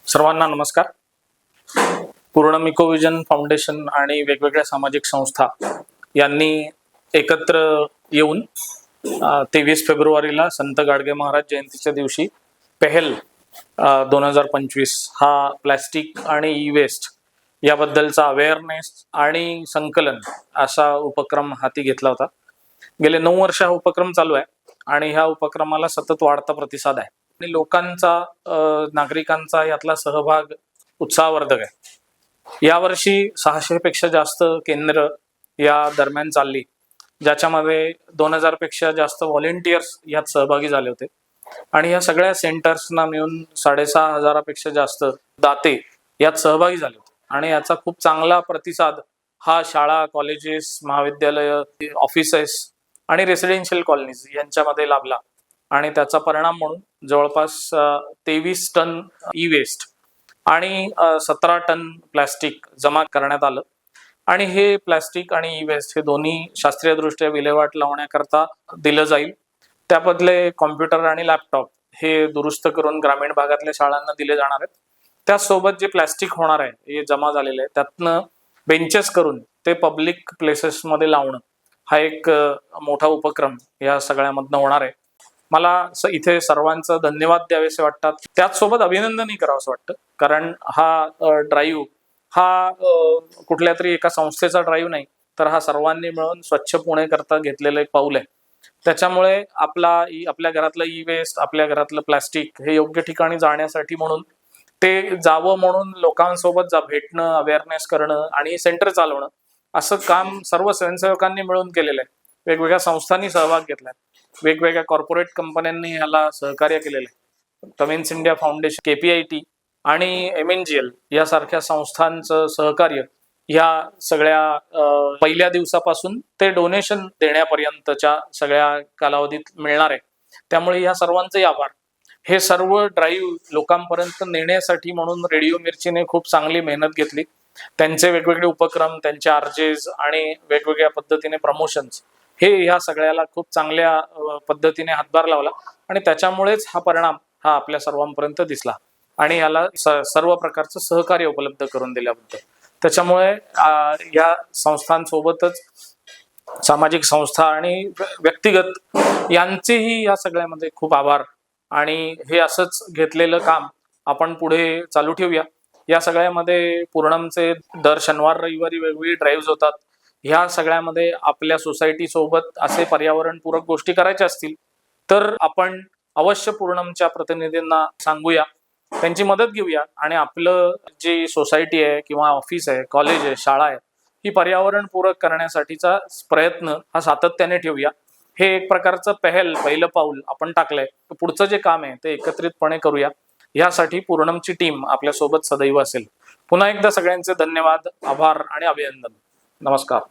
सर्वांना नमस्कार. पूर्ण इकोविजन फाउंडेशन आणि वेगवेगळ्या सामाजिक संस्था यांनी एकत्र येऊन 23 फेब्रुवारीला संत गाडगे महाराज जयंतीच्या दिवशी पहल 2025 हा प्लॅस्टिक आणि ई वेस्ट याबद्दलचा अवेअरनेस आणि संकलन असा उपक्रम हाती घेतला होता. गेले 9 वर्ष हा उपक्रम चालू आहे आणि ह्या उपक्रमाला सतत वाढता प्रतिसाद आहे आणि लोकांचा नागरिकांचा यातला सहभाग उत्साहवर्धक आहे. यावर्षी 600 पेक्षा जास्त केंद्र या दरम्यान चालली, ज्याच्यामध्ये 2000 पेक्षा जास्त व्हॉलेंटियर्स यात सहभागी झाले होते आणि या सगळ्या सेंटर्सना मिळून 6500 पेक्षा जास्त दाते यात सहभागी झाले होते आणि याचा खूप चांगला प्रतिसाद हा शाळा, कॉलेजेस, महाविद्यालय, ऑफिसेस आणि रेसिडेन्शियल कॉलनीज यांच्यामध्ये लाभला आणि त्याचा परिणाम म्हणून जवळपास 23 टन ई वेस्ट आणि 17 टन प्लॅस्टिक जमा करण्यात आलं आणि हे प्लॅस्टिक आणि ई वेस्ट हे दोन्ही शास्त्रीयदृष्ट्या विल्हेवाट लावण्याकरता दिलं जाईल. त्याबदले कॉम्प्युटर आणि लॅपटॉप हे दुरुस्त करून ग्रामीण भागातल्या शाळांना दिले जाणार आहेत. त्यासोबत जे प्लॅस्टिक होणार आहे, हे जमा झालेले आहे, त्यातनं बेंचेस करून ते पब्लिक प्लेसेसमध्ये लावणं हा एक मोठा उपक्रम या सगळ्यामधनं होणार आहे. मला इथे सर्वांचं धन्यवाद द्यावेसे वाटतात, त्याचसोबत अभिनंदनही करावंसं वाटतं, कारण हा ड्राईव्ह हा कुठल्या तरी एका संस्थेचा ड्राईव्ह नाही, तर हा सर्वांनी मिळून स्वच्छ पुणे करता घेतलेलं एक पाऊल आहे. त्याच्यामुळे आपल्या घरातलं ई वेस्ट, आपल्या घरातलं प्लॅस्टिक हे योग्य ठिकाणी जाण्यासाठी म्हणून ते जावं म्हणून लोकांसोबत भेटणं, अवेअरनेस करणं आणि सेंटर चालवणं असं काम सर्व स्वयंसेवकांनी मिळून केलेलं आहे. वेगवेगळ्या संस्थांनी सहभाग घेतलाय, वेगवेगळ्या कॉर्पोरेट कंपन्यांनी याला सहकार्य केलेलं आहे. कमिन्स इंडिया फाउंडेशन, KPIT आणि MNGL यासारख्या संस्थांचं सहकार्य ह्या सगळ्या पहिल्या दिवसापासून ते डोनेशन देण्यापर्यंतच्या सगळ्या कालावधीत मिळणार आहे. त्यामुळे या सर्वांचे आभार. हे सर्व ड्राईव्ह लोकांपर्यंत नेण्यासाठी म्हणून रेडिओ मिर्चीने खूप चांगली मेहनत घेतली. त्यांचे वेगवेगळे उपक्रम, त्यांचे आर्जेस आणि वेगवेगळ्या पद्धतीने प्रमोशन्स हे ह्या सगळ्याला खूप चांगल्या पद्धतीने हातभार लावला आणि त्याच्यामुळेच हा परिणाम हा आपल्या सर्वांपर्यंत दिसला आणि याला सर्व प्रकारचं सहकार्य उपलब्ध करून दिल्याबद्दल. त्याच्यामुळे या संस्थांसोबतच सामाजिक संस्था आणि व्यक्तिगत यांचेही या सगळ्यामध्ये खूप आभार आणि हे असंच घेतलेलं काम आपण पुढे चालू ठेवूया. या सगळ्यामध्ये पूर्णमचे दर शनिवार रविवारी वेगवेगळी ड्राईव्ह होतात. ह्या सगळ्यामध्ये आपल्या सोसायटी सोबत असे पर्यावरणपूरक गोष्टी करायच्या असतील तर आपण अवश्य पूर्णमच्या प्रतिनिधींना सांगूया, त्यांची मदत घेऊया आणि आपलं जी सोसायटी आहे किंवा ऑफिस आहे, कॉलेज आहे, शाळा आहे, ही पर्यावरणपूरक करण्यासाठीचा प्रयत्न हा सातत्याने ठेवूया. हे एक प्रकारचं पहिलं पाऊल आपण टाकलंय. पुढचं जे काम आहे ते एकत्रितपणे करूया. यासाठी पूर्णमची टीम आपल्या सोबत सदैव असेल. पुन्हा एकदा सगळ्यांचे धन्यवाद, आभार आणि अभिनंदन. नमस्कार.